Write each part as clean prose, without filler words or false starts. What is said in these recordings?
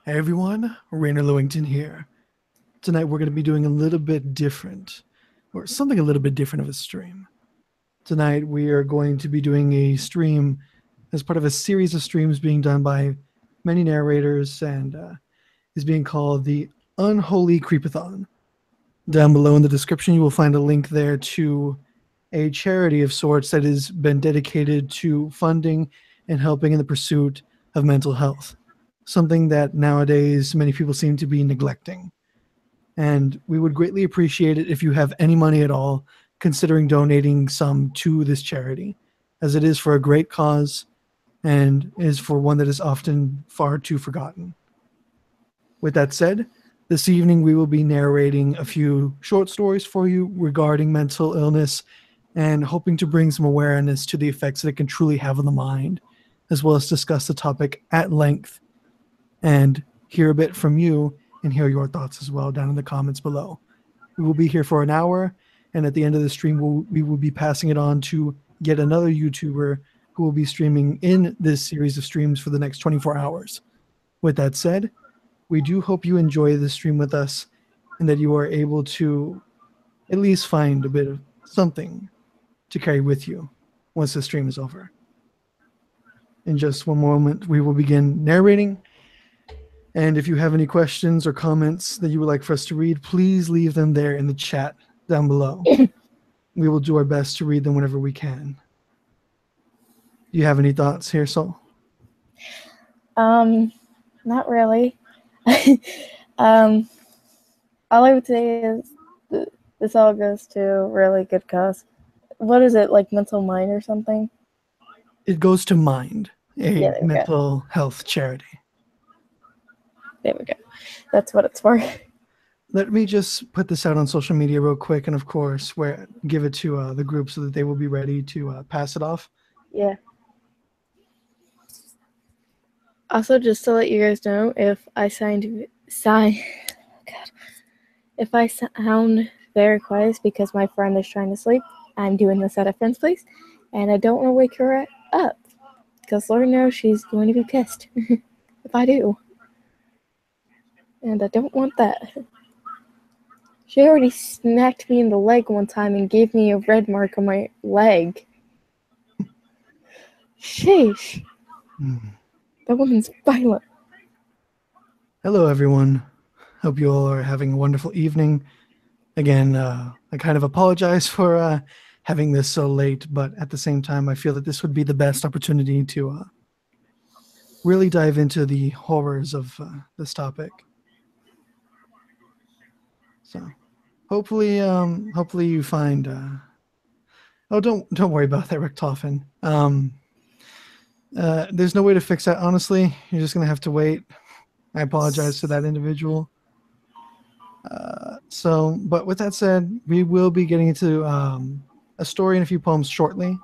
Hey everyone, Rainer Lewington here. Tonight we're going to be doing a little bit different, or something a little bit different of a stream. Tonight we are going to be doing a stream as part of a series of streams being done by many narrators and is being called the Unholy Creepathon. Down below in the description you will find a link there to a charity of sorts that has been dedicated to funding and helping in the pursuit of mental health. Something that nowadays many people seem to be neglecting. And we would greatly appreciate it if you have any money at all, considering donating some to this charity, as it is for a great cause and is for one that is often far too forgotten. With that said, this evening we will be narrating a few short stories for you regarding mental illness and hoping to bring some awareness to the effects that it can truly have on the mind, as well as discuss the topic at length and hear a bit from you and hear your thoughts as well down in the comments below. We will be here for an hour, and at the end of the stream, we will be passing it on to yet another YouTuber who will be streaming in this series of streams for the next 24 hours. With that said, we do hope you enjoy this stream with us and that you are able to at least find a bit of something to carry with you once the stream is over. In just one moment, we will begin narrating. And if you have any questions or comments that you would like for us to read, please leave them there in the chat down below. We will do our best to read them whenever we can. Do you have any thoughts here, Sol? Not really. All I would say is this all goes to a really good cause. What is it, like Mental Mind or something? It goes to Mind, a mental health charity. There we go. That's what it's for. Let me just put this out on social media real quick, and of course, give it to the group so that they will be ready to pass it off. Yeah. Also, just to let you guys know, if I sound very quiet because my friend is trying to sleep, I'm doing this at a friend's place, and I don't want to wake her up, because Lord knows she's going to be pissed if I do. And I don't want that. She already smacked me in the leg one time and gave me a red mark on my leg. Sheesh. That woman's violent. Hello, everyone. Hope you all are having a wonderful evening. Again, I kind of apologize for having this so late, but at the same time, I feel that this would be the best opportunity to really dive into the horrors of this topic. So, hopefully you find. Oh, don't worry about that, Richtofen. There's no way to fix that. Honestly, you're just gonna have to wait. I apologize to that individual. But with that said, we will be getting into a story and a few poems shortly.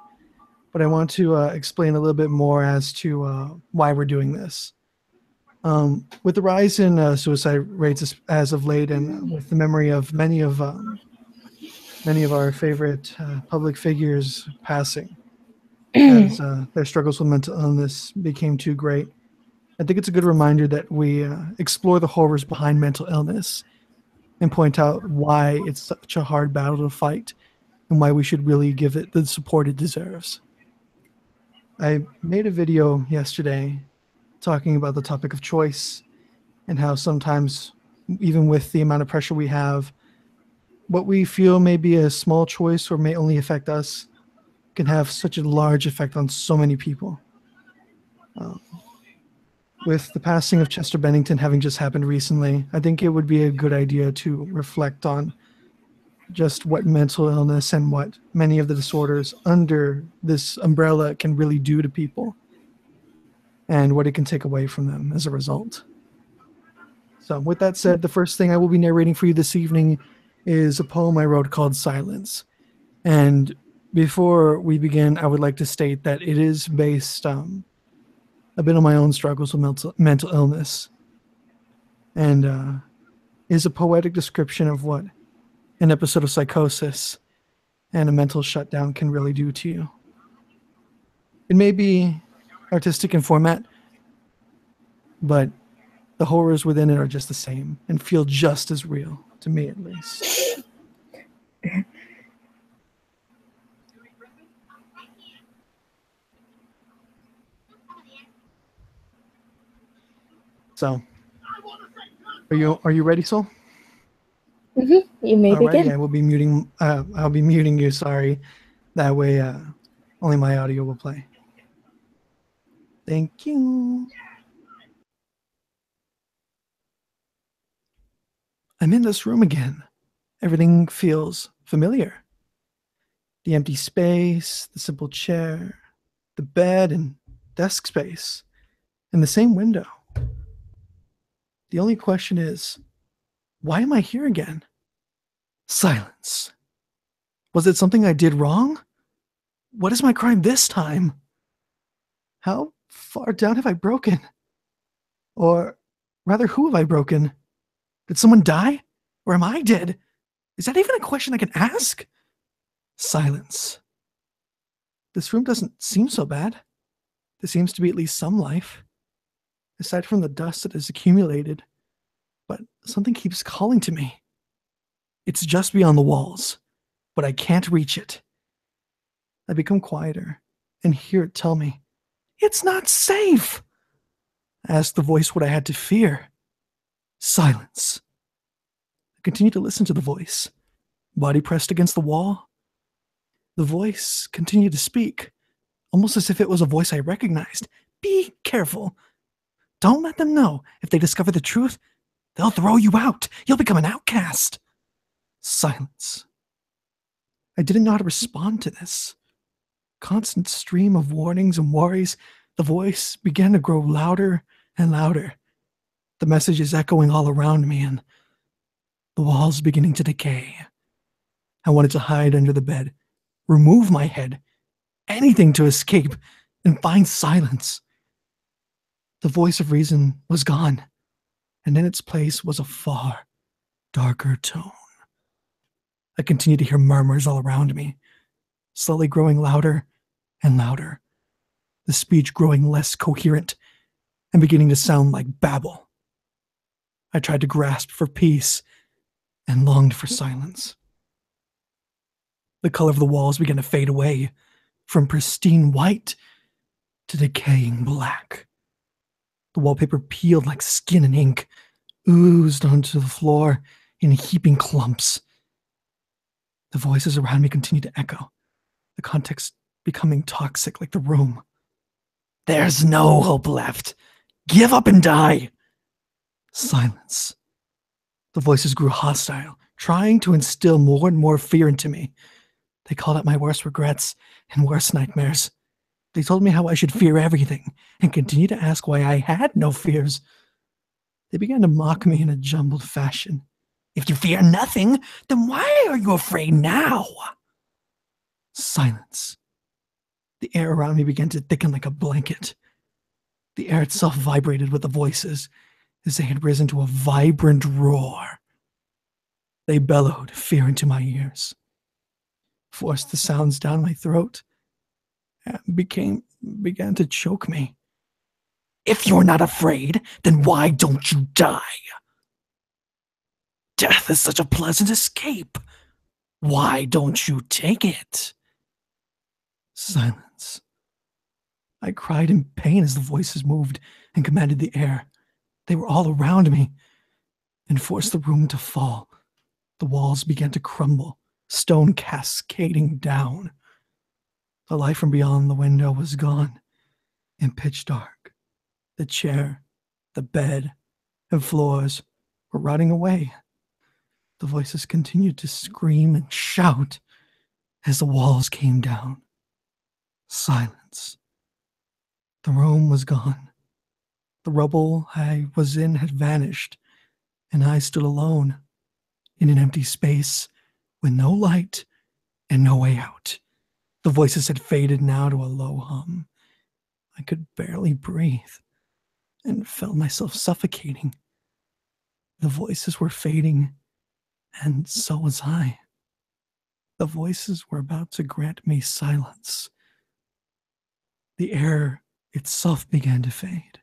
But I want to explain a little bit more as to why we're doing this. With the rise in suicide rates as of late, and with the memory of many of our favorite public figures passing, as their struggles with mental illness became too great, I think it's a good reminder that we explore the horrors behind mental illness and point out why it's such a hard battle to fight and why we should really give it the support it deserves. I made a video yesterday talking about the topic of choice and how sometimes, even with the amount of pressure we have, what we feel may be a small choice or may only affect us can have such a large effect on so many people. With the passing of Chester Bennington having just happened recently, I think it would be a good idea to reflect on just what mental illness and what many of the disorders under this umbrella can really do to people and what it can take away from them as a result. So with that said, the first thing I will be narrating for you this evening is a poem I wrote called Silence. And before we begin, I would like to state that it is based a bit on my own struggles with mental illness, and is a poetic description of what an episode of psychosis and a mental shutdown can really do to you. It may be artistic in format, but The horrors within it are just the same and feel just as real, to me at least. So, are you ready, Soul? You may Alrighty, begin. I will be muting. I'll be muting you. Sorry, that way only my audio will play. Thank you. I'm in this room again. Everything feels familiar. The empty space, the simple chair, the bed and desk space, and the same window. The only question is, why am I here again? Silence. Was it something I did wrong? What is my crime this time? How far down have I broken? Or rather, who have I broken? Did someone die? Or am I dead? Is that even a question I can ask? Silence. This room doesn't seem so bad. There seems to be at least some life, aside from the dust that has accumulated. But something keeps calling to me. It's just beyond the walls, but I can't reach it. I become quieter and hear it tell me, "It's not safe." I ask the voice what I had to fear. Silence. I continue to listen to the voice, body pressed against the wall. The voice continued to speak, almost as if it was a voice I recognized. "Be careful. Don't let them know. If they discover the truth, they'll throw you out. You'll become an outcast." Silence. I didn't know how to respond to this constant stream of warnings and worries. The voice began to grow louder and louder. The message is echoing all around me, and the walls beginning to decay. I wanted to hide under the bed, remove my head, anything to escape and find silence. The voice of reason was gone, and in its place was a far darker tone. I continued to hear murmurs all around me, slowly growing louder and louder, the speech growing less coherent and beginning to sound like babble. I tried to grasp for peace and longed for silence. The color of the walls began to fade away, from pristine white to decaying black. The wallpaper peeled like skin and ink, oozed onto the floor in heaping clumps. The voices around me continued to echo, the context becoming toxic like the room. "There's no hope left. Give up and die." Silence. The voices grew hostile, trying to instill more and more fear into me. They called out my worst regrets and worst nightmares. They told me how I should fear everything and continue to ask why I had no fears. They began to mock me in a jumbled fashion. "If you fear nothing, then why are you afraid now?" Silence. The air around me began to thicken like a blanket. The air itself vibrated with the voices as they had risen to a vibrant roar. They bellowed fear into my ears, forced the sounds down my throat, and began to choke me. "If you're not afraid, then why don't you die? Death is such a pleasant escape. Why don't you take it?" Silence. I cried in pain as the voices moved and commanded the air. They were all around me and forced the room to fall. The walls began to crumble, stone cascading down. The light from beyond the window was gone and pitch dark. The chair, the bed, and floors were rotting away. The voices continued to scream and shout as the walls came down. Silence. The room was gone. The rubble I was in had vanished, and I stood alone in an empty space with no light and no way out. The voices had faded now to a low hum. I could barely breathe and felt myself suffocating. The voices were fading, and so was I. The voices were about to grant me silence. The air itself began to fade.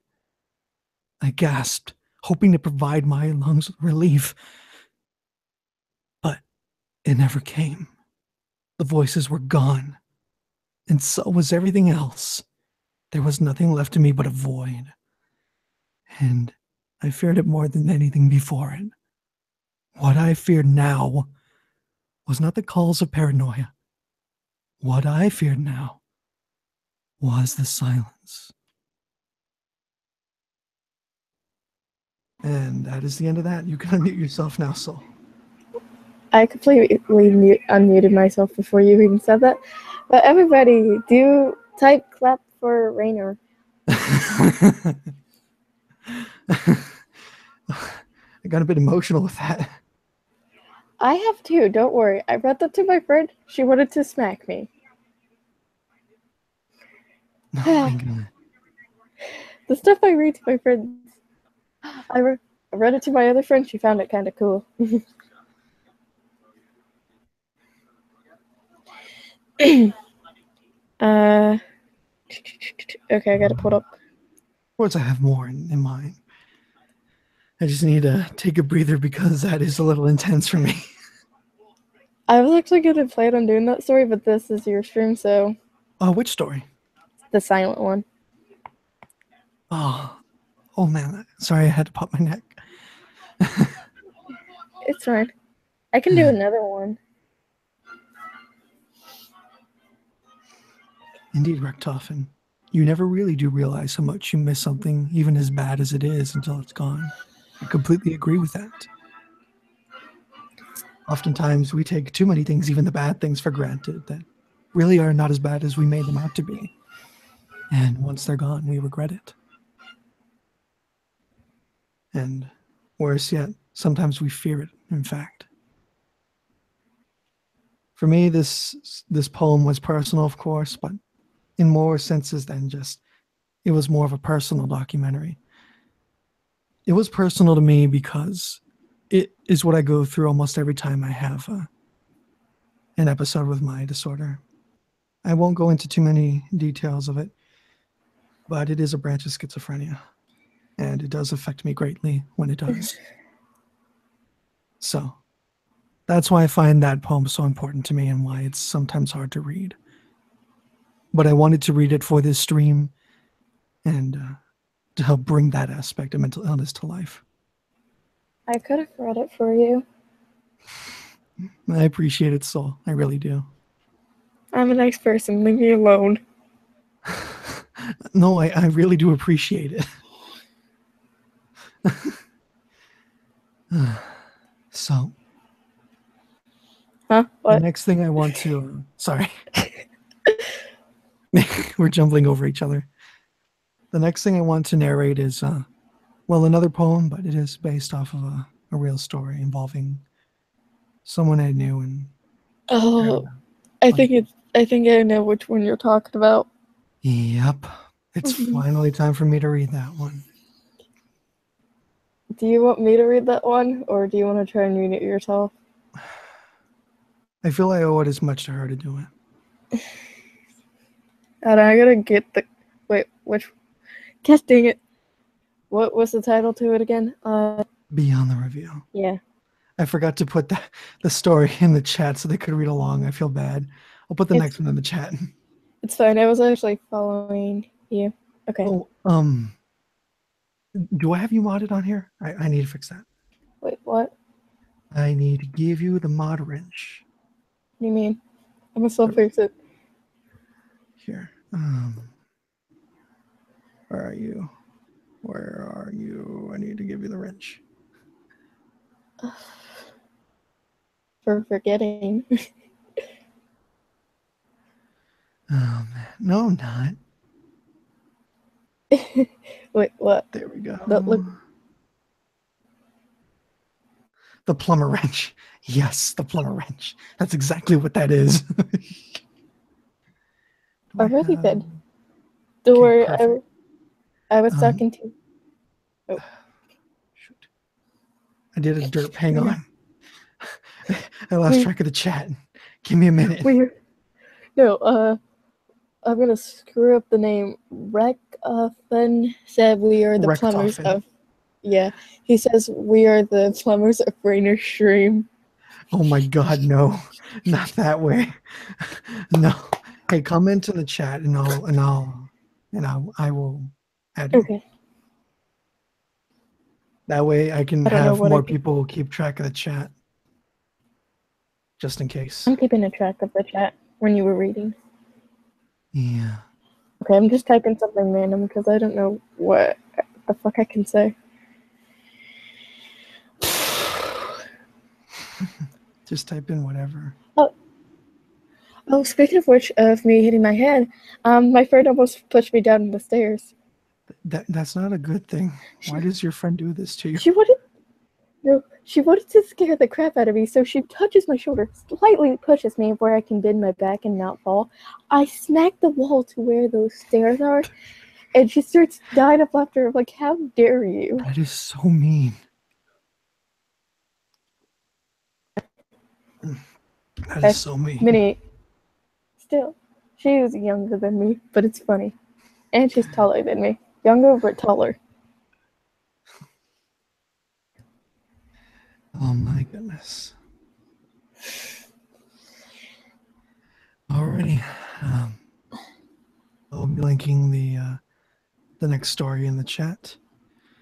I gasped, hoping to provide my lungs relief. But it never came. The voices were gone, and so was everything else. There was nothing left of me but a void. And I feared it more than anything before it. What I feared now was not the calls of paranoia. What I feared now was the silence. And that is the end of that. You can unmute yourself now, Soul. I completely unmuted myself before you even said that. But everybody, do type clap for Rainer. I got a bit emotional with that. I have too, don't worry. I read that to my friend. She wanted to smack me. Oh my God. The stuff I read to my friends. I read it to my other friend. She found it kind of cool. Okay, I gotta put up. Of course, I have more in mind. I just need to take a breather because that is a little intense for me. I was actually gonna plan on doing that story, but this is your stream, so. Which story? The silent one. Oh man. Sorry, I had to pop my neck. It's fine. I can do another one. Indeed, Rectoffen. You never really do realize how much you miss something, even as bad as it is, until it's gone. I completely agree with that. Oftentimes, we take too many things, even the bad things, for granted that really are not as bad as we made them out to be. And once they're gone, we regret it. And worse yet, sometimes we fear it, in fact. For me, this poem was personal, of course, but in more senses than just, it was more of a personal documentary. It was personal to me because it is what I go through almost every time I have an episode with my disorder. I won't go into too many details of it, but it is a branch of schizophrenia, and it does affect me greatly when it does. So that's why I find that poem so important to me and why it's sometimes hard to read. But I wanted to read it for this stream and to help bring that aspect of mental illness to life. I could have read it for you. I appreciate it, Soul. I really do. I'm a nice person. Leave me alone. No, I really do appreciate it. So. Huh? What? The next thing I want to... sorry. We're jumbling over each other. The next thing I want to narrate is, well, another poem, but it is based off of a real story involving someone I knew. And oh, I think I know which one you're talking about. Yep. It's finally time for me to read that one. Do you want me to read that one, or do you want to try and read it yourself? I feel I owe it as much to her to do it. And I gotta get the... Wait, which... Gosh dang it. What was the title to it again? Beyond the Reveal. Yeah. I forgot to put the story in the chat so they could read along. I feel bad. I'll put the next one in the chat. It's fine. I was actually following you. Okay. Oh, do I have you modded on here? I need to fix that. Wait, what? I need to give you the mod wrench. What do you mean? I'm gonna still fix it. Here. Where are you? Where are you? I need to give you the wrench. For forgetting. Oh man. No, I'm not. Wait, what? There we go. Look. The plumber wrench. Yes, the plumber wrench. That's exactly what that is. Already good. Don't worry, I was talking to... Oh. Shoot. I did a derp. Hang on. I lost track of the chat. Give me a minute. No, I'm gonna screw up the name. Rectoffen said we are the plumbers of... Yeah, he says we are the plumbers of Rainer Stream. Oh my God, no, not that way. No. Hey, comment in the chat and I will add you. Okay. That way I can I don't know have what I more can. people keep track of the chat. Just in case. I'm keeping a track of the chat when you were reading. Yeah. Okay, I'm just typing something random because I don't know what the fuck I can say. Just type in whatever. Oh, speaking of which, of me hitting my head, my friend almost pushed me down the stairs. That's not a good thing. Why does your friend do this to you? She wanted to scare the crap out of me, so she touches my shoulder, slightly pushes me where I can bend my back and not fall. I smack the wall to where those stairs are, and she starts dying of laughter. I'm like, how dare you? That is so mean. That is so mean. Minnie, still, she is younger than me, but it's funny. And she's taller than me. Younger, but taller. Oh my goodness. Alrighty. I'll be linking the next story in the chat.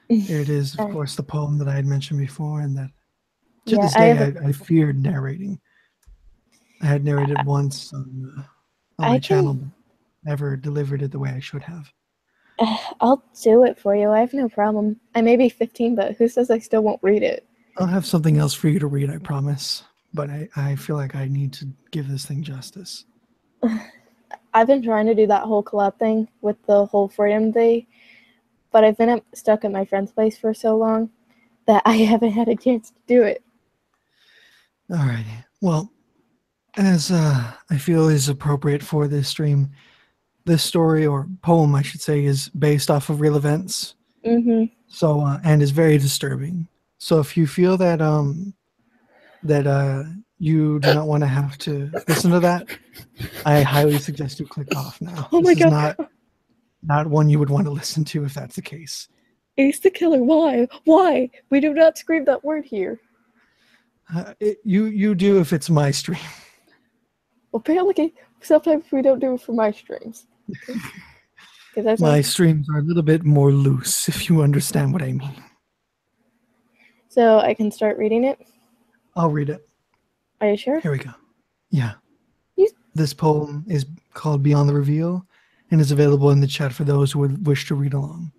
Here it is, of course, the poem that I had mentioned before, and that to this day I feared narrating. I had narrated once on my channel, but never delivered it the way I should have. I'll do it for you. I have no problem. I may be 15, but who says I still won't read it? I'll have something else for you to read, I promise. But I feel like I need to give this thing justice. I've been trying to do that whole collab thing with the whole Freedom Day, but I've been stuck at my friend's place for so long that I haven't had a chance to do it. Alrighty. Well, as I feel is appropriate for this stream, this story, or poem I should say, is based off of real events. Mm-hmm. So and is very disturbing. So if you feel that you do not want to have to listen to that, I highly suggest you click off now. Oh This my is god. not one you would want to listen to if that's the case. Ace the Killer, why? Why? We do not scream that word here. You do if it's my stream. Well, apparently, sometimes we don't do it for my streams. Okay? My streams are a little bit more loose, if you understand what I mean. So I can start reading it? I'll read it. Are you sure? Here we go. Yeah. This poem is called Beyond the Reveal and is available in the chat for those who would wish to read along.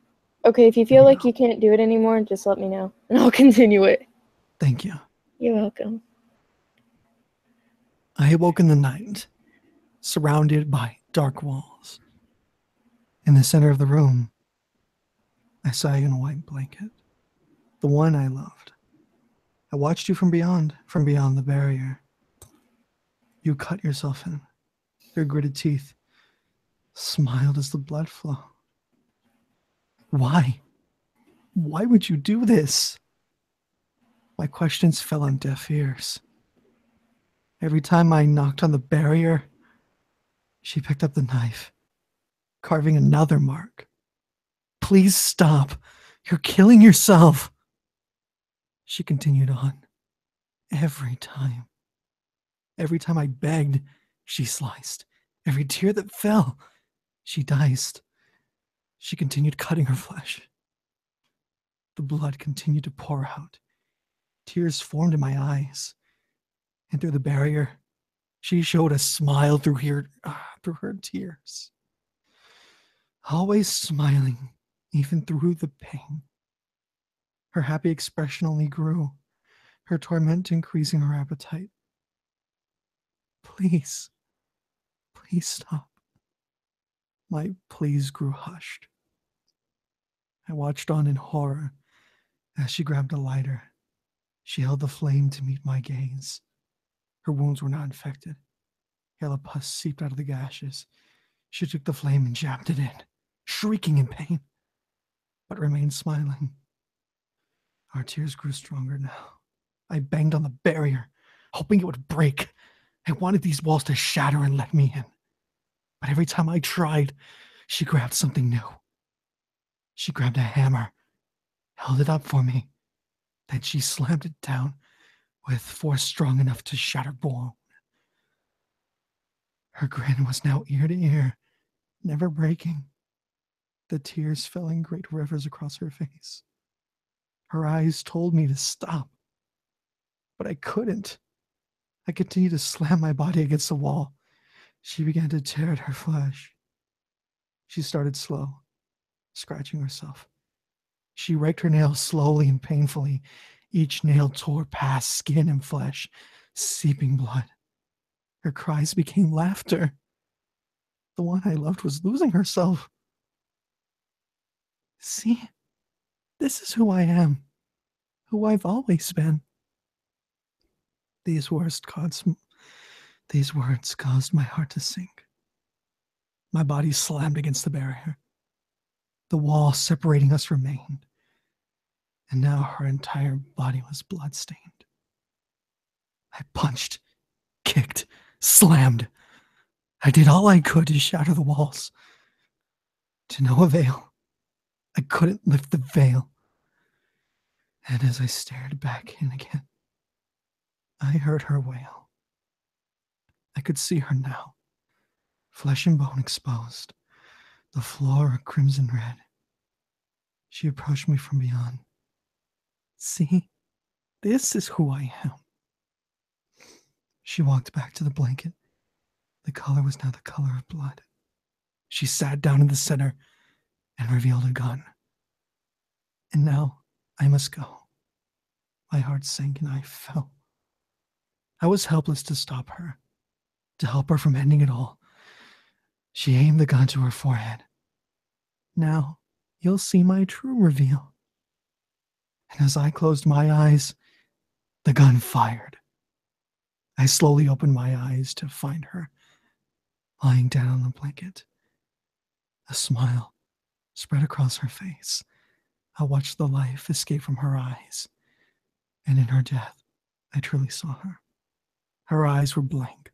Okay, if you feel like you can't do it anymore, just let me know, and I'll continue it. Thank you. You're welcome. I awoke in the night, surrounded by dark walls. In the center of the room, I saw you in a white blanket, the one I loved. I watched you from beyond the barrier. You cut yourself in, your gritted teeth smiled as the blood flowed. Why? Why would you do this? My questions fell on deaf ears. Every time I knocked on the barrier, she picked up the knife, carving another mark. Please stop. You're killing yourself. She continued on. Every time I begged, she sliced. Every tear that fell, she diced. She continued cutting her flesh. The blood continued to pour out. Tears formed in my eyes. And through the barrier, she showed a smile through her tears. Always smiling, even through the pain. Her happy expression only grew, her torment increasing her appetite. Please, please stop. My pleas grew hushed. I watched on in horror as she grabbed a lighter. She held the flame to meet my gaze. Her wounds were not infected. Yellow pus seeped out of the gashes. She took the flame and jabbed it in, shrieking in pain, but remained smiling. Our tears grew stronger now. I banged on the barrier, hoping it would break. I wanted these walls to shatter and let me in. But every time I tried, she grabbed something new. She grabbed a hammer held it up for me. Then she slammed it down with force strong enough to shatter bone. Her grin was now ear to ear, never breaking. The tears fell in great rivers across her face. Her eyes told me to stop, but I couldn't. I continued to slam my body against the wall. She began to tear at her flesh. She started slow, scratching herself. She raked her nails slowly and painfully. Each nail tore past skin and flesh, seeping blood. Her cries became laughter. The one I loved was losing herself. See, this is who I am, who I've always been. These words caused my heart to sink. My body slammed against the barrier. The wall separating us remained, and now her entire body was blood-stained. I punched, kicked, slammed. I did all I could to shatter the walls. To no avail. I couldn't lift the veil. And as I stared back in again, I heard her wail. I could see her now, flesh and bone exposed, the floor a crimson red. She approached me from beyond. See, this is who I am. She walked back to the blanket. The color was now the color of blood. She sat down in the center and revealed a gun. And now I must go. My heart sank and I fell. I was helpless to stop her, to help her from ending it all. She aimed the gun to her forehead. Now you'll see my true reveal. And as I closed my eyes, the gun fired. I slowly opened my eyes to find her lying down on the blanket. A smile spread across her face. I watched the life escape from her eyes. And in her death, I truly saw her. Her eyes were blank.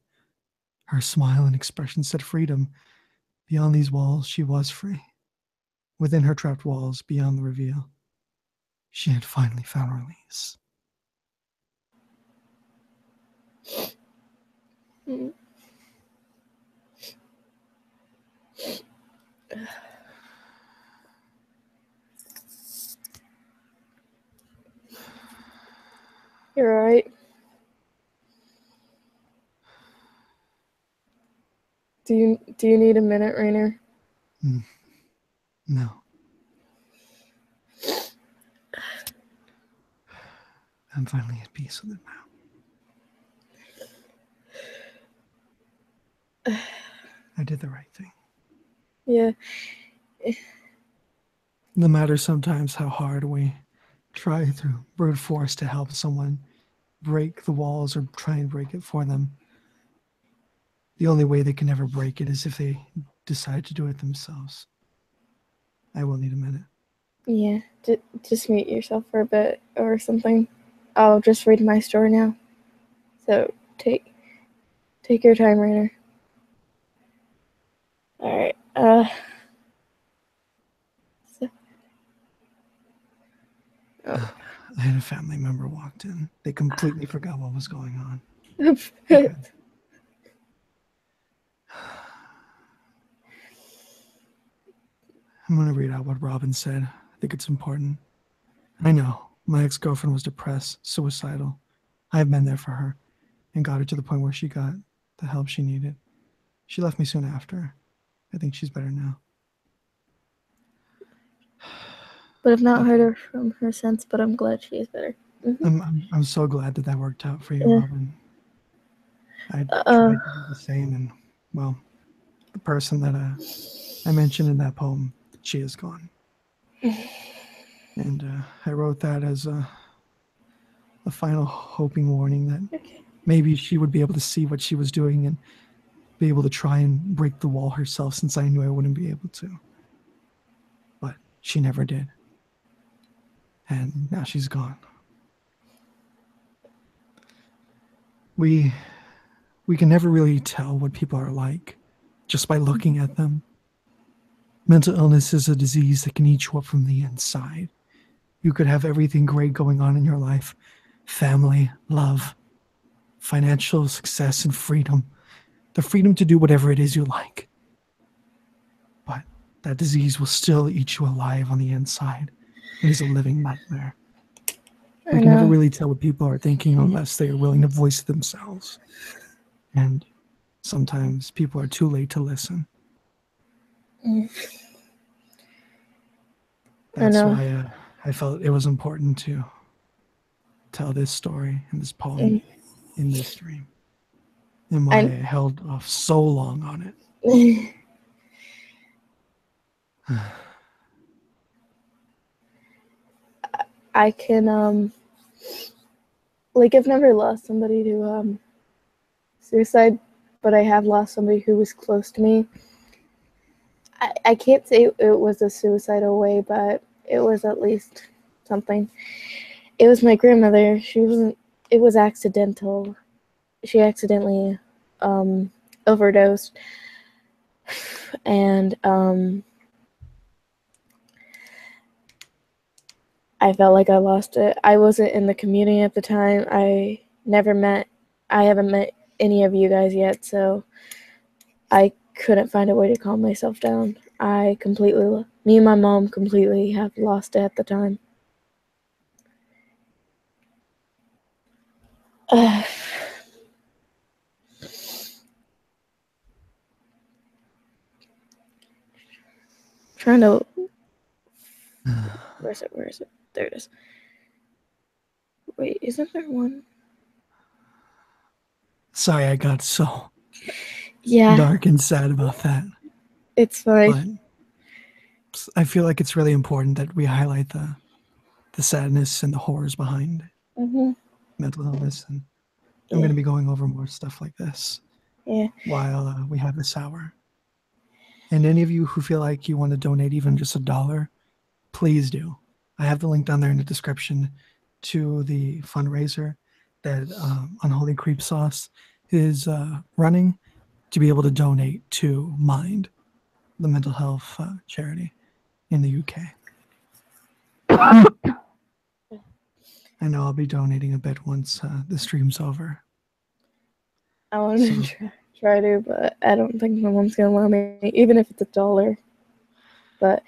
Her smile and expression said freedom. Beyond these walls, she was free. Within her trapped walls, beyond the reveal, she had finally found release. You're right. Do you need a minute, Rainer? No. I'm finally at peace with it now. I did the right thing. Yeah. No matter sometimes how hard we try through brute force to help someone break the walls or try and break it for them, the only way they can ever break it is if they decide to do it themselves. I will need a minute. Yeah, just mute yourself for a bit or something. I'll just read my story now. So take your time, Rainer. All right. I had a family member walked in. They completely forgot what was going on. Okay. I'm going to read out what Robin said. I think it's important. I know. My ex-girlfriend was depressed, suicidal. I have been there for her and got her to the point where she got the help she needed. She left me soon after. I think she's better now. But I've not heard from her since, but I'm glad she is better. Mm-hmm. I'm so glad that worked out for you, Robin. I tried to do the same, and, well, the person that I mentioned in that poem, she is gone. And I wrote that as a final hoping warning that maybe she would be able to see what she was doing and be able to try and break the wall herself, since I knew I wouldn't be able to. But she never did. And now she's gone. We can never really tell what people are like just by looking at them. Mental illness is a disease that can eat you up from the inside. You could have everything great going on in your life: family, love, financial success, and freedom. The freedom to do whatever it is you like. But that disease will still eat you alive on the inside. It is a living nightmare. We can never really tell what people are thinking unless they are willing to voice themselves. And sometimes people are too late to listen. That's why I felt it was important to tell this story and this poem in this stream, and why I held off so long on it. I can like, I've never lost somebody to suicide, but I have lost somebody who was close to me. I can't say it was a suicidal way, but it was at least something. It was my grandmother. It was accidental. She accidentally overdosed, and I felt like I lost it. I wasn't in the community at the time. I haven't met any of you guys yet, so I couldn't find a way to calm myself down. Me and my mom completely have lost it at the time. Trying to. Where is it? There it is. Wait, isn't there one? Sorry, I got so dark and sad about that. It's fine. But I feel like it's really important that we highlight the sadness and the horrors behind mental illness, and I'm going to be going over more stuff like this while we have this hour. And any of you who feel like you want to donate even just $1, please do. I have the link down there in the description to the fundraiser that Unholy Creep Sauce is running to be able to donate to Mind, the mental health charity in the UK. I know I'll be donating a bit once the stream's over. I want to try to, but I don't think my mom's going to allow me, even if it's $1. But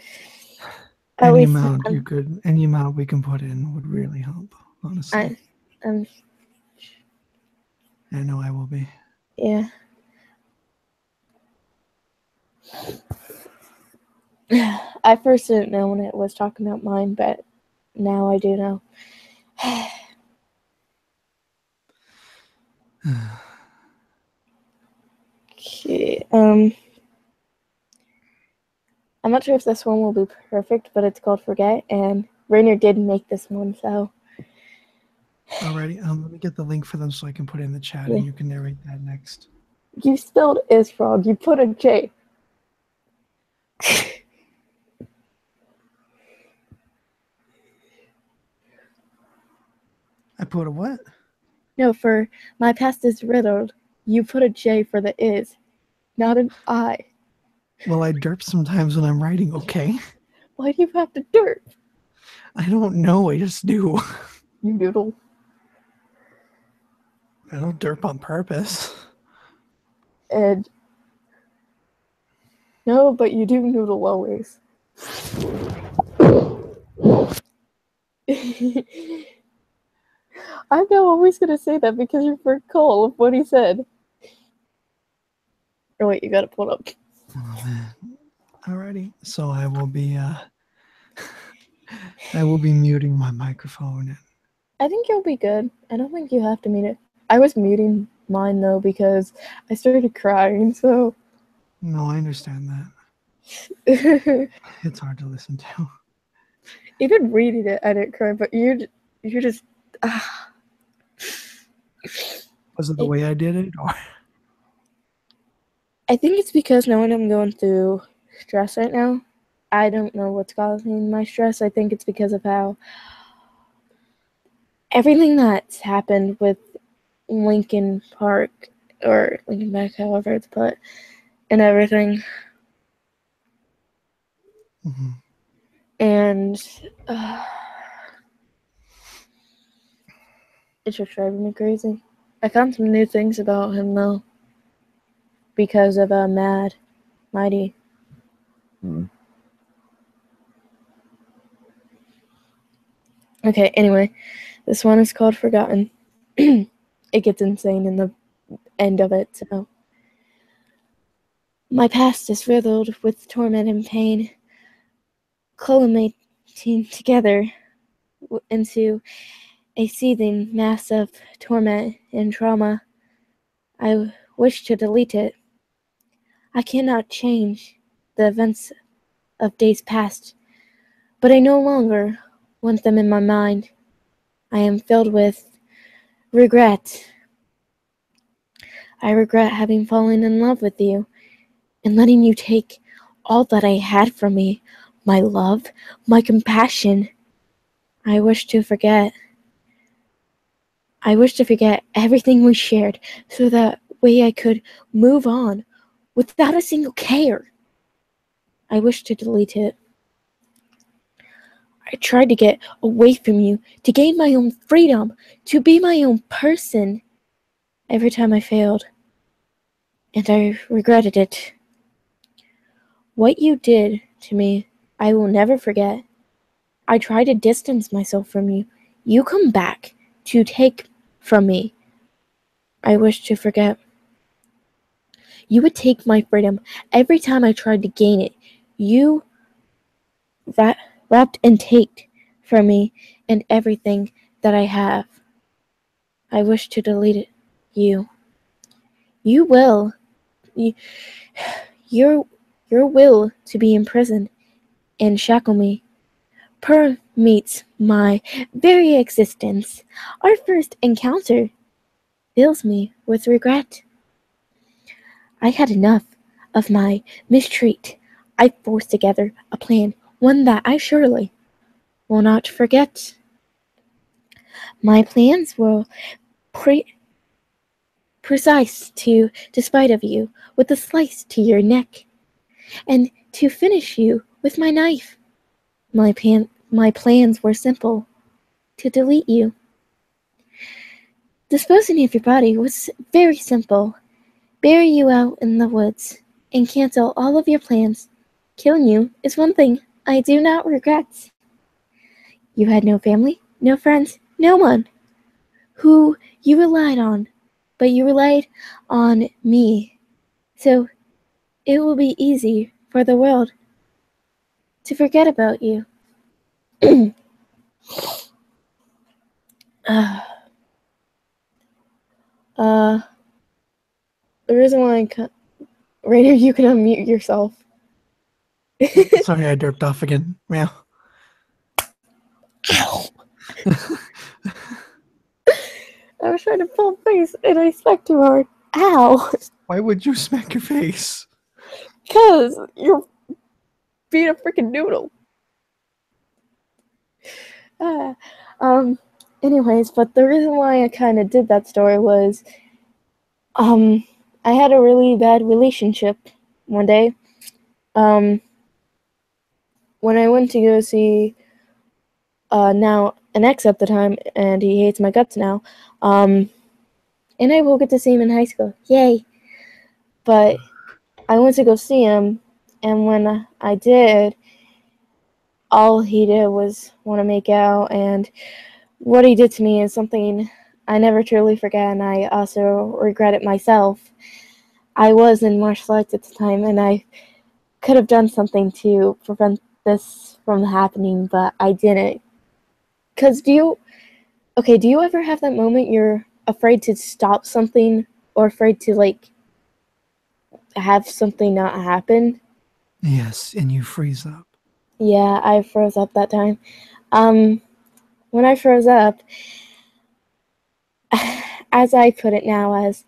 any amount we can put in would really help, honestly. I know I will be. Yeah. I first didn't know when it was talking about mine, but now I do know. Okay. I'm not sure if this one will be perfect, but it's called Forget, and Rainier did make this one, so. Alrighty, let me get the link for them so I can put it in the chat, and you can narrate that next. You spelled is frog. You put a J. I put a what? No, for my past is riddled. You put a J for the is, not an I. Well, I derp sometimes when I'm writing, okay? Why do you have to derp? I don't know, I just do. You noodle. I don't derp on purpose. And no, but you do noodle always. I'm now always going to say that because you forgot of what he said. Oh, wait, you got to pull it up. Oh, man. Alrighty, so I will be muting my microphone. I think you'll be good. I don't think you have to mute it. I was muting mine, though, because I started crying, so. No, I understand that. It's hard to listen to. Even reading it, I didn't cry, but you're just. Was it the way I did it, or? I think it's because knowing I'm going through stress right now, I don't know what's causing my stress. I think it's because of how everything that's happened with Lincoln Park, or Lincoln Park, however it's put, and everything. Mm-hmm. And It's just driving me crazy. I found some new things about him, though. Because of Mighty. Okay, anyway. This one is called Forgotten. It gets insane in the end of it, so. My past is riddled with torment and pain, culminating together into a seething mass of torment and trauma. I wish to delete it. I cannot change the events of days past, but I no longer want them in my mind. I am filled with regret. I regret having fallen in love with you and letting you take all that I had from me, my love, my compassion. I wish to forget. I wish to forget everything we shared so that way I could move on without a single care. I wish to delete it. I tried to get away from you, to gain my own freedom, to be my own person. Every time I failed, and I regretted it. What you did to me, I will never forget. I try to distance myself from you. You come back to take from me. I wish to forget. You would take my freedom every time I tried to gain it. You wrapped and take from me and everything that I have. I wish to delete it. You will. Your will to be imprisoned and shackle me permeates my very existence. Our first encounter fills me with regret. I had enough of my mistreat. I forced together a plan, one that I surely will not forget. My plans were precise to despite of you, with a slice to your neck, and to finish you with my knife. My plans were simple, to delete you. Disposing of your body was very simple. Bury you out in the woods and cancel all of your plans. Killing you is one thing I do not regret. You had no family, no friends, no one who you relied on, but you relied on me. So it will be easy for the world to forget about you. The reason why Rainer, you can unmute yourself. Sorry, I derped off again. Meow. Ow. I was trying to pull face and I smacked too hard. Ow. Why would you smack your face? Because you're being a freaking noodle. Anyways, but the reason why I kind of did that story was, I had a really bad relationship one day. When I went to go see, now an ex at the time, and he hates my guts now, and I will get to see him in high school. Yay! But I went to go see him, and when I did, all he did was want to make out, and what he did to me is something I never truly forget, and I also regret it myself. I was in martial arts at the time, and I could have done something to prevent this from happening, but I didn't. Because do you ever have that moment you're afraid to stop something or afraid to, like, have something not happen? Yes, and you freeze up. Yeah, I froze up that time. When I froze up, as I put it now, as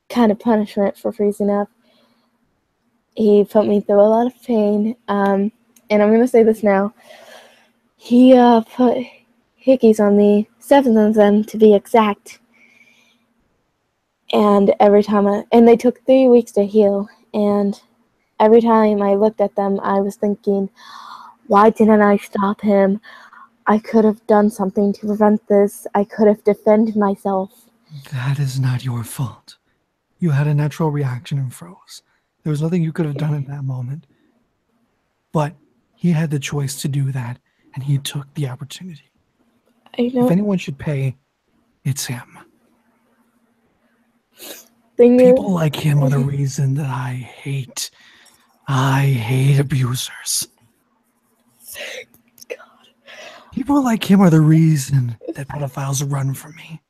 kind of punishment for freezing up, he put me through a lot of pain. And I'm going to say this now. He put hickeys on me, 7 of them to be exact. And every time and they took 3 weeks to heal. And every time I looked at them, I was thinking, why didn't I stop him? I could have done something to prevent this. I could have defended myself. That is not your fault. You had a natural reaction and froze. There was nothing you could have done in that moment. But he had the choice to do that, and he took the opportunity. I know. If anyone should pay, it's him. Thing People is, like him are the reason that I hate abusers. God. People like him are the reason that pedophiles run from me.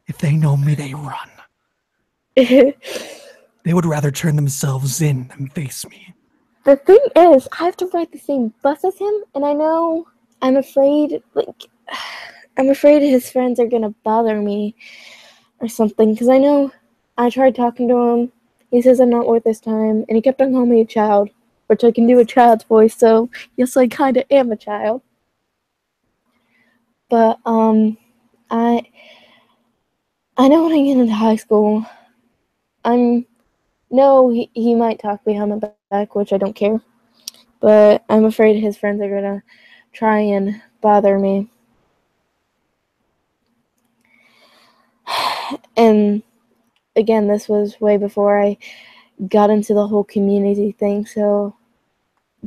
If they know me, they run. They would rather turn themselves in than face me. The thing is, I have to ride the same bus as him, and I know I'm afraid, I'm afraid his friends are gonna bother me or something, because I know I tried talking to him. He says I'm not worth his time, and he kept on calling me a child, which I can do a child's voice, so yes, I kind of am a child. But, I know when I get into high school, he might talk behind my back, which I don't care. But I'm afraid his friends are gonna try and bother me. And again, this was way before I got into the whole community thing, so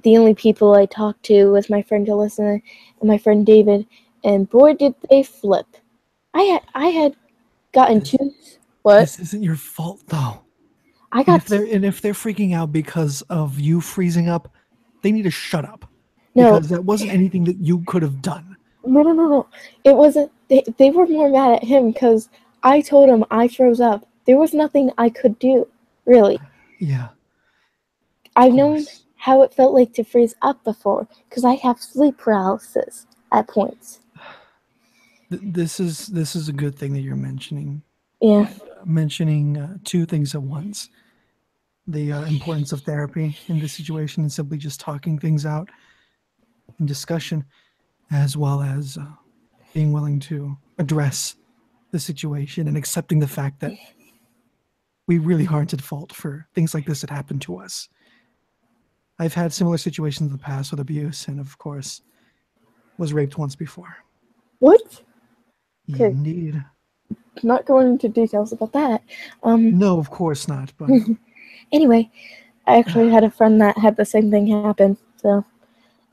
the only people I talked to was my friend Alyssa and my friend David, and boy did they flip. I had gotten two. What? This isn't your fault, though. I And got if they're freaking out because of you freezing up, they need to shut up. no, Because that wasn't anything that you could have done. no. It wasn't. They were more mad at him because I told him I froze up. There was nothing I could do, really. Yeah. I've known Course. how it felt like to freeze up before because I have sleep paralysis at points. This is a good thing that you're mentioning. Yeah. Mentioning two things at once: the importance of therapy in this situation and simply just talking things out in discussion, as well as being willing to address the situation and accepting the fact that we really aren't at fault for things like this that happen to us. I've had similar situations in the past with abuse, and of course, was raped once before. What? Okay. Indeed. Not going into details about that. No, of course not. But Anyway, I actually had a friend that had the same thing happen. So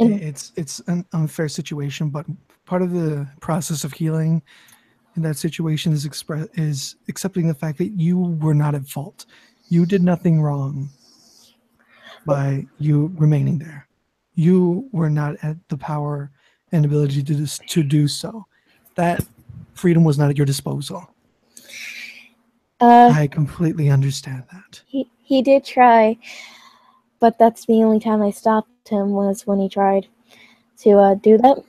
anyway. it's an unfair situation. But part of the process of healing in that situation is accepting the fact that you were not at fault. You did nothing wrong by you remaining there. You were not at the power and ability to do so. That freedom was not at your disposal. I completely understand that. He did try, but that's the only time I stopped him was when he tried to do that.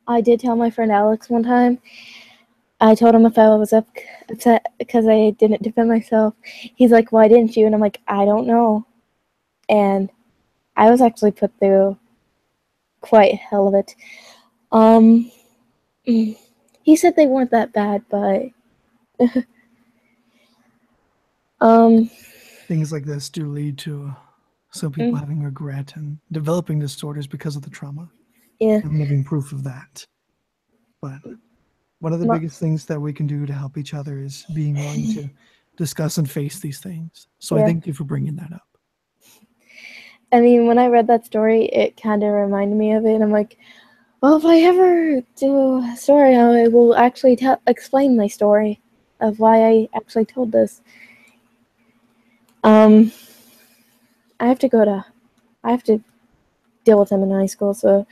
I did tell my friend Alex one time. I told him if I was upset because I didn't defend myself. He's like, "Why didn't you?" And I'm like, "I don't know." And I was actually put through quite hell of it. He said they weren't that bad, but Things like this do lead to some people having regret and developing disorders because of the trauma. yeah. I'm living proof of that. But one of the biggest things that we can do to help each other is being willing to discuss and face these things. So I Yeah. thank you for bringing that up. I mean, when I read that story, it kind of reminded me of it, and I'm like, well, if I ever do a story, I will actually explain my story of why I actually told this. I have to deal with him in high school, so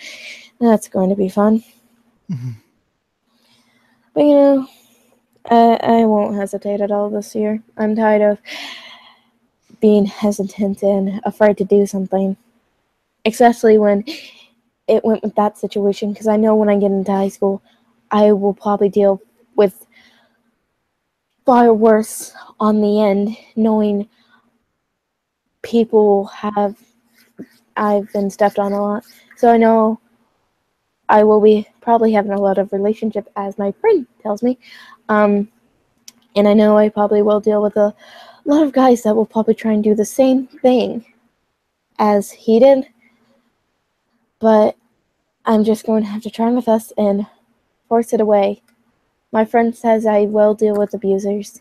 that's going to be fun. Mm-hmm. But I won't hesitate at all this year. I'm tired of being hesitant and afraid to do something, especially when it went with that situation, because I know when I get into high school, I will probably deal with far worse on the end, knowing I've been stepped on a lot. So I know I will be probably having a lot of relationship, as my friend tells me. And I know I probably will deal with a a lot of guys that will probably try and do the same thing as he did, but I'm just going to have to try my best and force it away. My friend says I will deal with abusers.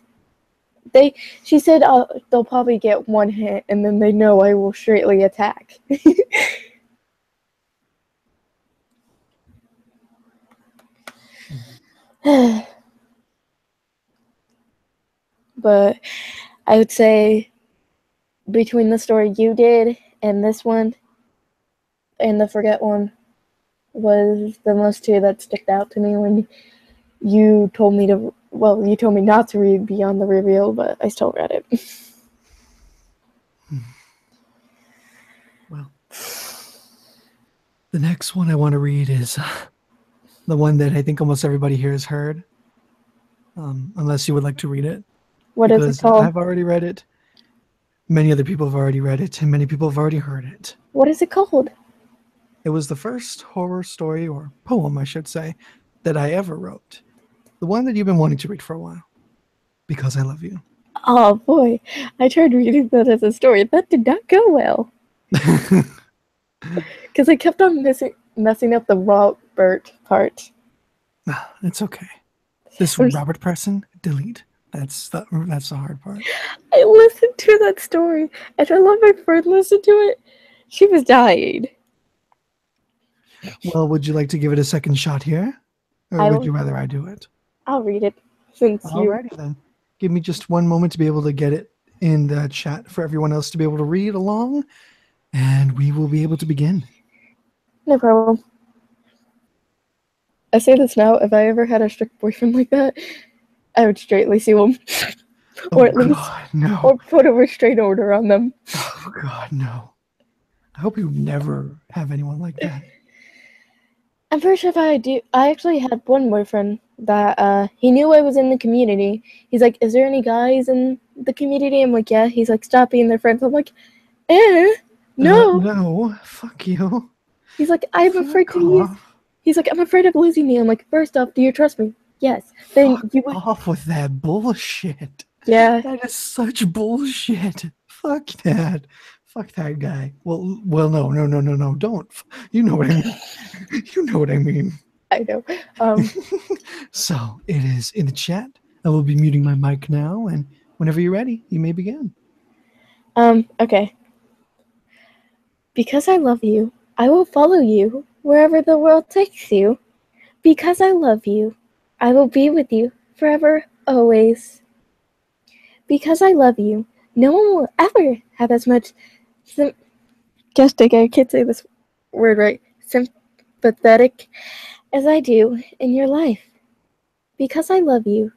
She said they'll probably get one hit and then they know I will straightly attack. But I would say between the story you did and this one and the Forget one was the most two that sticked out to me when you told me you told me not to read Beyond the Reveal, but I still read it. Well, the next one I want to read is the one that I think almost everybody here has heard, unless you would like to read it. What is it called? I've already read it. Many other people have already read it, and many people have already heard it. What is it called? It was the first horror story, or poem, I should say, that I ever wrote. The one that you've been wanting to read for a while. Because I Love You. Oh boy, I tried reading that as a story. That did not go well. Because I kept on messing up the Robert part. It's okay. This Robert person, delete. That's the hard part. I listened to that story, and I let my friend listen to it. She was dying. Well, would you like to give it a second shot here? Or would you rather I do it? I'll read it. Alrighty then. Give me just one moment to be able to get it in the chat for everyone else to be able to read along, and we will be able to begin. No problem. I say this now, if I ever had a strict boyfriend like that, I would straightly sue him. Or at least no. Or put a restraint order on them. Oh God, no. I hope you never have anyone like that. I'm pretty sure if I do, I actually had one boyfriend that he knew I was in the community. He's like, "Is there any guys in the community?" I'm like, "Yeah." He's like, "Stop being their friends." I'm like, no. No, fuck you. He's like, "I'm afraid to use." He's like, "I'm afraid of losing you." I'm like, "First off, do you trust me?" Yes. Then you would off with that bullshit. Yeah. That is such bullshit. Fuck that. Fuck that guy. Well, no. Don't. You know what I mean. You know what I mean. I know. So it is in the chat. I will be muting my mic now, and whenever you're ready, you may begin. Okay. Because I love you, I will follow you wherever the world takes you. Because I love you, I will be with you forever, always. Because I love you, no one will ever have as much I can't say this word right, sympathetic as I do in your life. Because I love you,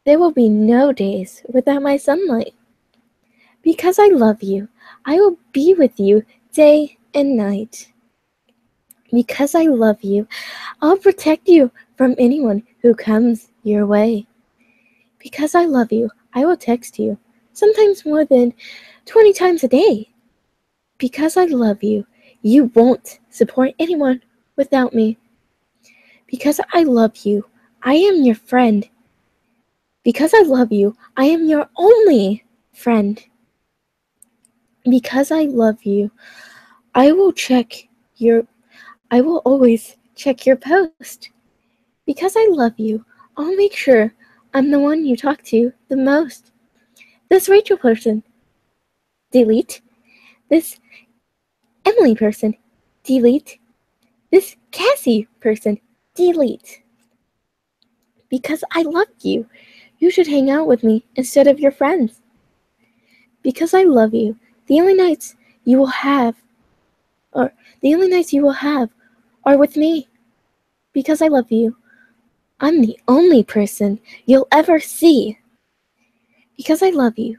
there will be no days without my sunlight. Because I love you, I will be with you day and night. Because I love you, I'll protect you from anyone who comes your way. Because I love you, I will text you, sometimes more than 20 times a day. Because I love you, you won't support anyone without me. Because I love you, I am your friend. Because I love you, I am your only friend. Because I love you, I will always check your post. Because I love you, I'll make sure I'm the one you talk to the most. This Rachel person, delete. This Emily person, delete. This Cassie person, delete. Because I love you, you should hang out with me instead of your friends. Because I love you, the only nights you will have are with me. Because I love you, I'm the only person you'll ever see. Because I love you,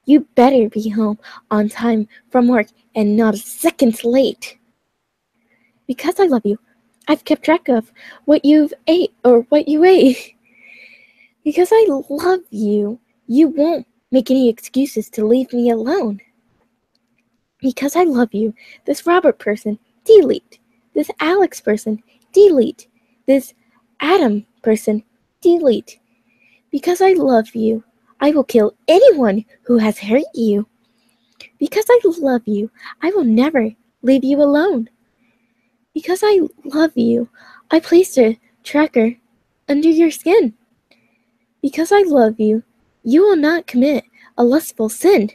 you better be home on time from work and not a second late. Because I love you, I've kept track of what you ate. Because I love you, you won't make any excuses to leave me alone. Because I love you, this Robert person, delete. This Alex person, delete. This Adam person, delete. Because I love you, I will kill anyone who has hurt you. Because I love you, I will never leave you alone. Because I love you, I placed a tracker under your skin. Because I love you, you will not commit a lustful sin.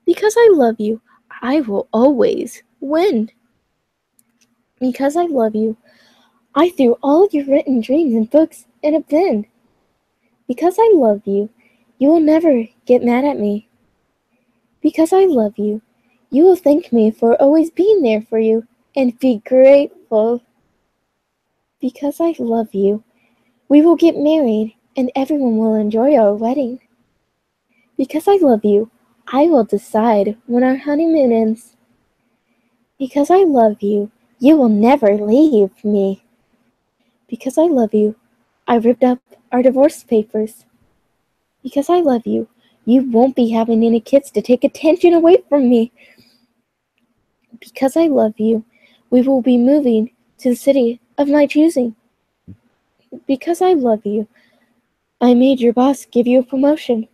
Because I love you, I will always win. Because I love you, I threw all your written dreams and books in a bin. Because I love you, you will never get mad at me. Because I love you, you will thank me for always being there for you and be grateful. Because I love you, we will get married and everyone will enjoy our wedding. Because I love you, I will decide when our honeymoon ends. Because I love you, you will never leave me. Because I love you, I ripped up our divorce papers. Because I love you, you won't be having any kids to take attention away from me. Because I love you, we will be moving to the city of my choosing. Because I love you, I made your boss give you a promotion.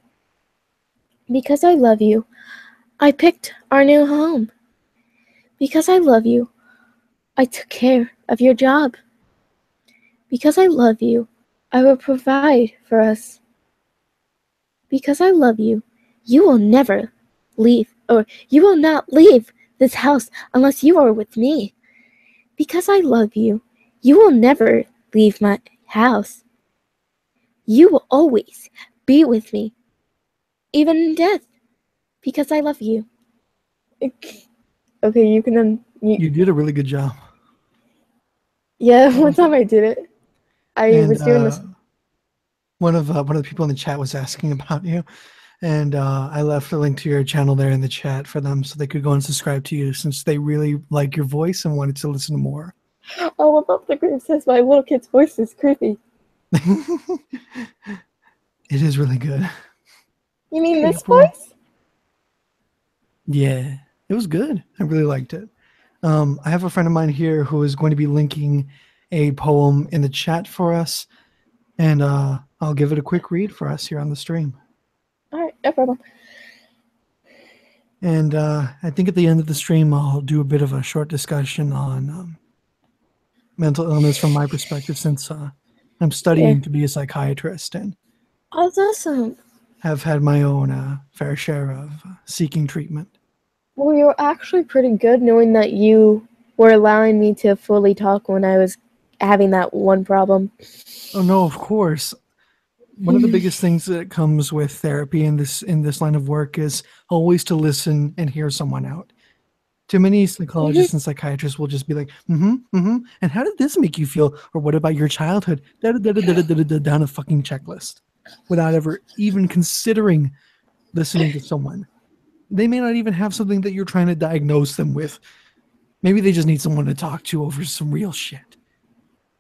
Because I love you, I picked our new home. Because I love you, I took care of your job. Because I love you, I will provide for us. Because I love you, you will never leave, or you will not leave this house unless you are with me. Because I love you, you will never leave my house. You will always be with me, even in death, because I love you. Okay, you can. You did a really good job. Yeah, one time I did it. I was doing this. One of the people in the chat was asking about you, and I left a link to your channel there in the chat for them so they could go and subscribe to you since they really like your voice and wanted to listen to more. Oh, above the group says my little kid's voice is creepy. It is really good. You mean Hey, this April. voice? Yeah, it was good. I really liked it. I have a friend of mine here who is going to be linking a poem in the chat for us, and I'll give it a quick read for us here on the stream. All right, no problem. And I think at the end of the stream, I'll do a bit of a short discussion on mental illness from my perspective, since I'm studying to be a psychiatrist and Oh, that's awesome. have had my own fair share of seeking treatment. Well, you're actually pretty good knowing that you were allowing me to fully talk when I was having that one problem. Oh no, of course. One of the biggest things that comes with therapy in this line of work is always to listen and hear someone out. Too many psychologists and psychiatrists will just be like, and how did this make you feel? Or what about your childhood? Down a fucking checklist without ever even considering listening to someone. They may not even have something that you're trying to diagnose them with. Maybe they just need someone to talk to over some real shit.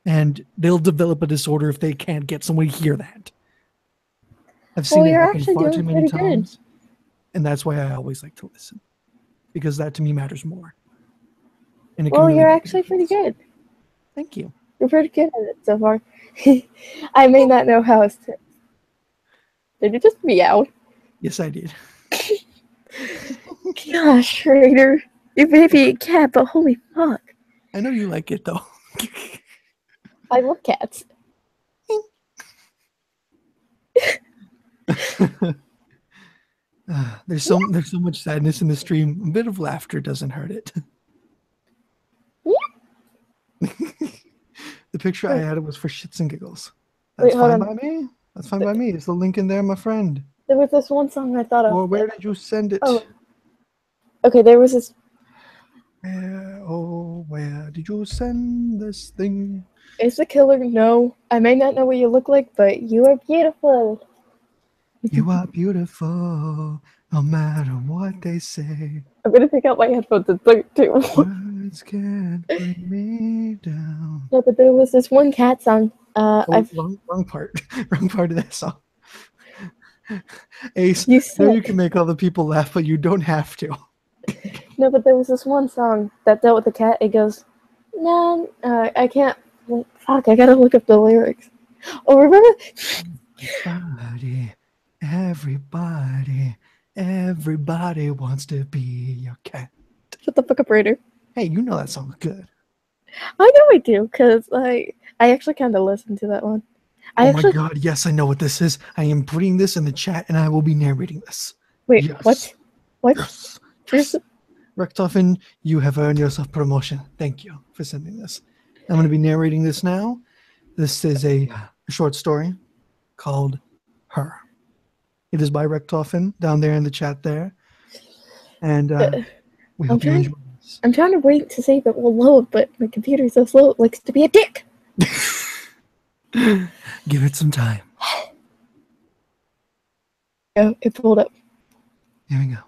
And they'll develop a disorder if they can't get someone to hear that. I've seen it happen far too many times. And that's why I always like to listen. Because that to me matters more. And it can really you're make a actually pretty difference. good. Thank you. You're pretty good at it so far. I may not know how else to. Did you just meow? Yes, I did. Gosh, Raider. You may be a cat, but holy fuck. I know you like it though. I love cats. There's so much sadness in the stream. A bit of laughter doesn't hurt it. The picture I added was for shits and giggles. That's fine by me. That's fine by me. There's the link in there, my friend. There was this one song I thought of. Or where did you send it? Oh. Okay, there was this. Where did you send this thing? Is the killer? No. I may not know what you look like, but you are beautiful. You are beautiful, no matter what they say. I'm gonna take out my headphones and sing it too. Words can't bring me down. No, but there was this one cat song. Wrong part. Wrong part of that song. Ace, you can make all the people laugh, but you don't have to. No, but there was this one song that dealt with the cat. It goes, no, I can't. Fuck, I gotta look up the lyrics. Oh, remember? Body, Everybody wants to be your cat. Shut the fuck up, Raider. Hey, you know that song's good. I know I do, because I actually kind of listened to that one. Oh my god, yes, I know what this is. I am putting this in the chat and I will be narrating this. Wait, yes. What? Yes. Yes. Rectoffen, you have earned yourself promotion. Thank you for sending this. I'm going to be narrating this now. This is a short story called Her. It is by Rectoffen down there in the chat there. And we hope you enjoy this. I'm trying to wait to save it will load, but my computer's so slow it likes to be a dick. Give it some time. Oh, it pulled up. Here we go.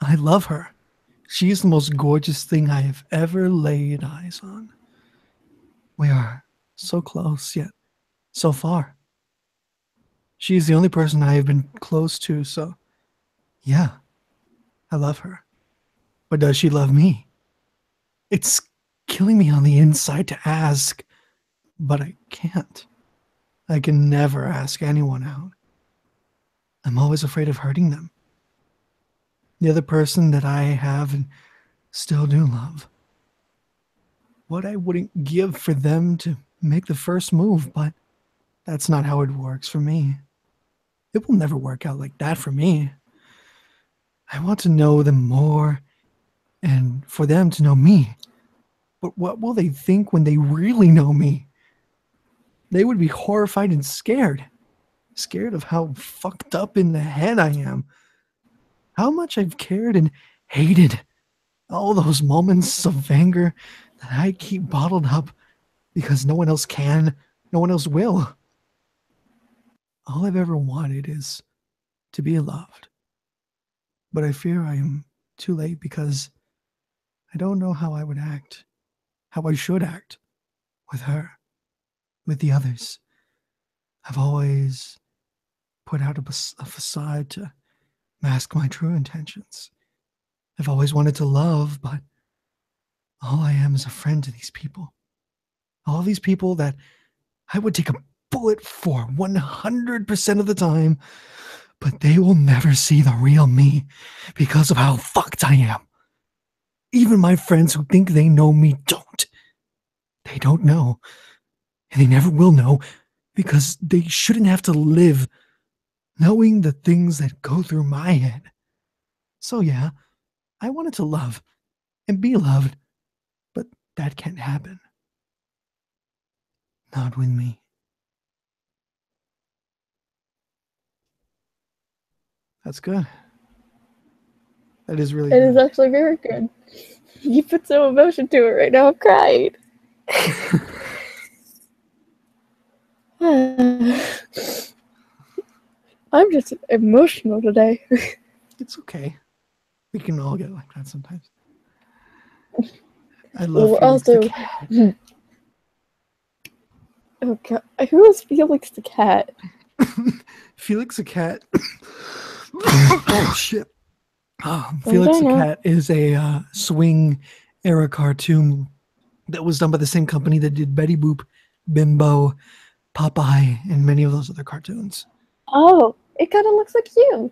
I love her. She is the most gorgeous thing I have ever laid eyes on. We are so close, yet so far. She is the only person I have been close to, so yeah, I love her. But does she love me? It's killing me on the inside to ask, but I can't. I can never ask anyone out. I'm always afraid of hurting them. The other person that I have and still do love. What I wouldn't give for them to make the first move, but that's not how it works for me. It will never work out like that for me. I want to know them more and for them to know me. But what will they think when they really know me? They would be horrified and scared. Scared of how fucked up in the head I am. How much I've cared and hated. All those moments of anger that I keep bottled up because no one else can, no one else will. All I've ever wanted is to be loved. But I fear I am too late because I don't know how I would act, how I should act with her, with the others. I've always put out a facade to mask my true intentions. I've always wanted to love, but all I am is a friend to these people. All these people that I would take a bullet for 100% of the time, but they will never see the real me because of how fucked I am. Even my friends who think they know me don't. They don't know, and they never will know because they shouldn't have to live knowing the things that go through my head. So yeah, I wanted to love and be loved, but that can't happen. Not with me. That's good. That is really good. good. It is actually very good. You put some emotion to it right now. I'm crying. I'm just emotional today. It's okay. We can all get like that sometimes. I love Felix the cat. Oh god, who is Felix the cat? Felix the cat. Oh shit. Felix the cat is a swing era cartoon that was done by the same company that did Betty Boop, Bimbo, Popeye, and many of those other cartoons. Oh, it kind of looks like you.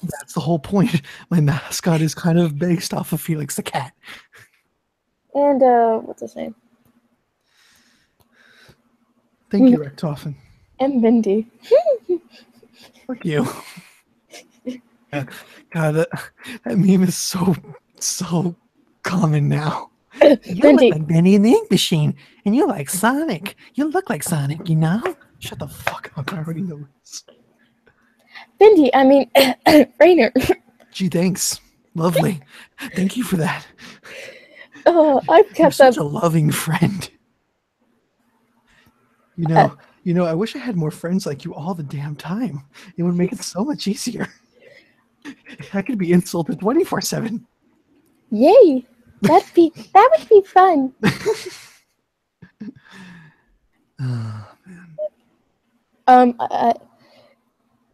That's the whole point. My mascot is kind of based off of Felix the cat. And what's his name? Thank you, Richtofen. And Mindy. Fuck you. God, that meme is so common now. You look like Benny and the Ink Machine, and you like Sonic. You look like Sonic, you know? Shut the fuck up. I already know this. Bendy, I mean, Rainer. Gee, thanks. Lovely. Thank you for that. Oh, I've kept You're such a loving friend. You know, I wish I had more friends like you all the damn time. It would make it so much easier. I could be insulted 24/7. Yay! That would be fun. Oh man.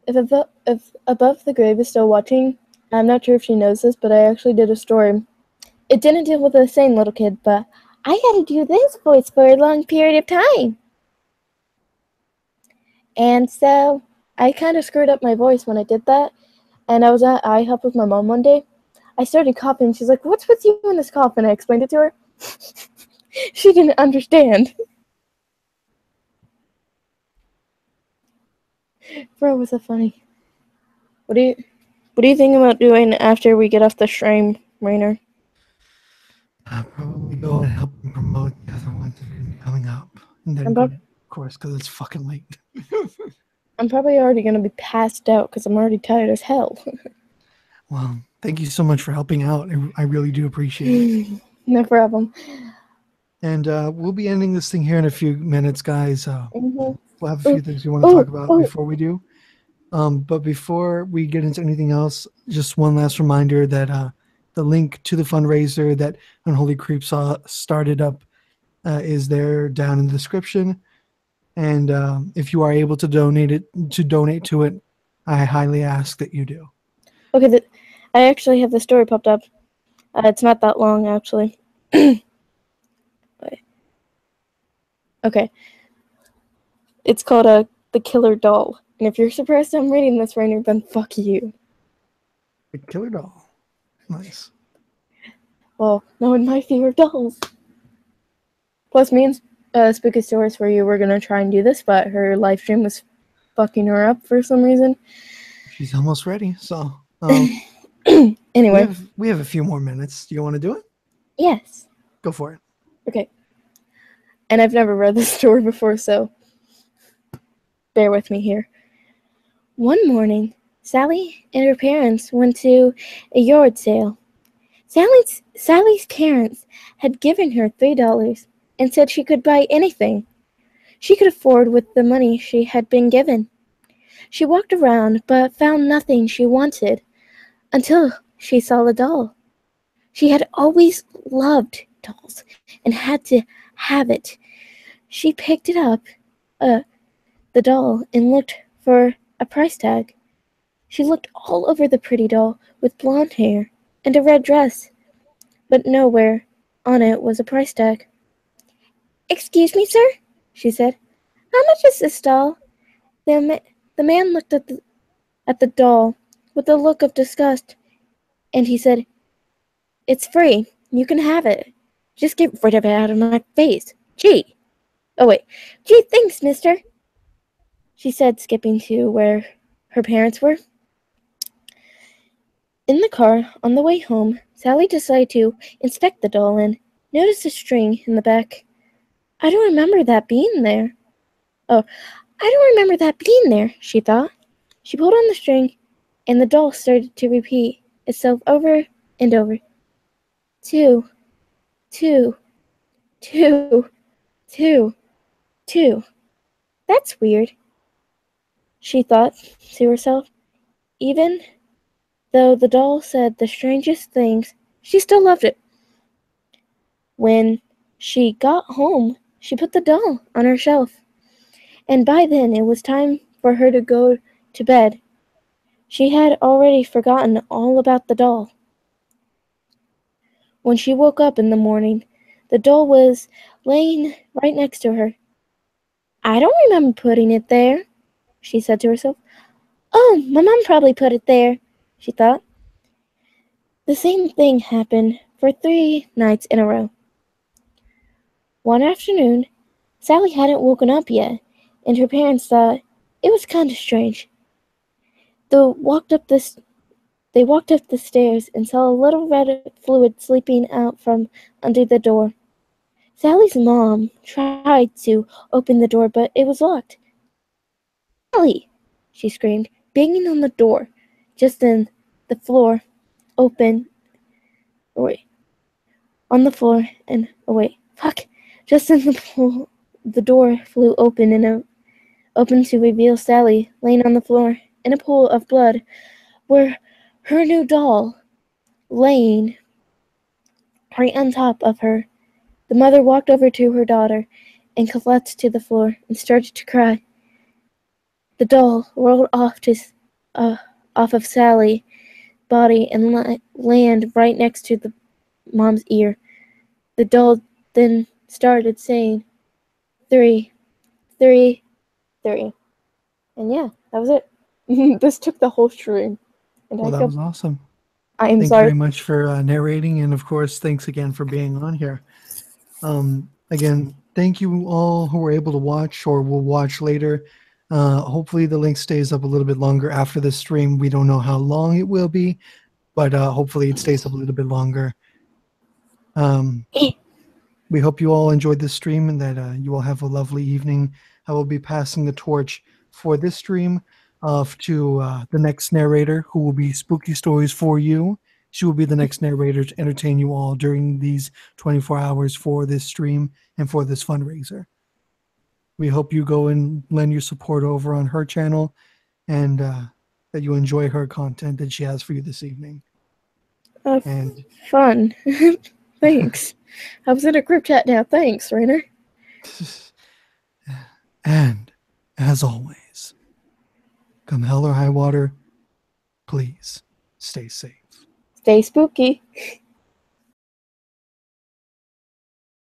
If Above the Grave is still watching, I'm not sure if she knows this, but I actually did a story. It didn't deal with a sane little kid, but I had to do this voice for a long period of time. And so I kind of screwed up my voice when I did that, and I was at IHOP with my mom one day. I started coughing. She's like, "What's with you in this cough?" And I explained it to her. She didn't understand. Bro, was that funny? What do you think about doing after we get off the stream, Rainer? I'll probably go and help them promote the other ones that are gonna be coming up. And then go, of course, because it's fucking late. I'm probably already gonna be passed out because I'm already tired as hell. Well, thank you so much for helping out. I really do appreciate it. No problem. And we'll be ending this thing here in a few minutes, guys. Mm-hmm. We'll have a few things we want to talk about before we do. But before we get into anything else, just one last reminder that the link to the fundraiser that Unholy Creep started up is there down in the description. And if you are able to donate to it, I highly ask that you do. Okay, I actually have the story popped up. It's not that long, actually. Okay. It's called The Killer Doll. And if you're surprised I'm reading this, Rainer, then fuck you. The Killer Doll. Nice. Well, no one my fear of dolls. Plus, me and Spooky Stories for You were gonna try and do this, but her live stream was fucking her up for some reason. She's almost ready, so anyway. We have a few more minutes. Do you want to do it? Yes. Go for it. Okay. And I've never read this story before, so bear with me here. One morning, Sally and her parents went to a yard sale. Sally's parents had given her $3 and said she could buy anything she could afford with the money she had been given. She walked around but found nothing she wanted until she saw the doll. She had always loved dolls and had to have it. She picked it up, the doll, and looked for a price tag. She looked all over the pretty doll with blonde hair and a red dress, but nowhere on it was a price tag. "Excuse me, sir," she said. "How much is this doll?" The man looked at the doll with a look of disgust, and he said, "It's free. You can have it. Just get rid of it out of my face. Gee." "Oh, wait. Gee, thanks, mister," she said, skipping to where her parents were. In the car, on the way home, Sally decided to inspect the doll and noticed a string in the back. "I don't remember that being there." "Oh, I don't remember that being there," she thought. She pulled on the string, and the doll started to repeat itself over and over. 2, 2, 2, 2, 2. That's weird, she thought to herself. Even though the doll said the strangest things, she still loved it. When she got home, she put the doll on her shelf, and by then it was time for her to go to bed. She had already forgotten all about the doll. When she woke up in the morning, the doll was laying right next to her. "I don't remember putting it there," she said to herself. "Oh, my mom probably put it there," she thought. The same thing happened for 3 nights in a row. One afternoon, Sally hadn't woken up yet, and her parents thought it was kind of strange. They walked up the stairs and saw a little red fluid sleeping out from under the door. Sally's mom tried to open the door, but it was locked. "Sally!" she screamed, banging on the door. Just then, the floor opened. Wait. On the floor and fuck. Just then the door flew open and opened to reveal Sally laying on the floor in a pool of blood, where her new doll laying right on top of her. The mother walked over to her daughter and collapsed to the floor and started to cry. The doll rolled off of Sally's body and landed right next to the mom's ear. The doll then started saying, 3, 3, 3. And yeah, That was it. This took the whole stream. And Well, that was awesome. I am Thank you sorry. very much for narrating, and of course, thanks again for being on here. Again, thank you all who were able to watch or will watch later. Hopefully, the link stays up a little bit longer after the stream. We don't know how long it will be, but hopefully, it stays up a little bit longer. We hope you all enjoyed this stream and that you all have a lovely evening. I will be passing the torch for this stream to the next narrator, who will be Spooky Stories for You. She will be the next narrator to entertain you all during these 24 hours for this stream and for this fundraiser. We hope you go and lend your support over on her channel and that you enjoy her content that she has for you this evening. And Fun. Thanks. I was in a group chat now. Thanks, Rainer. And as always, come hell or high water, please stay safe. Stay spooky.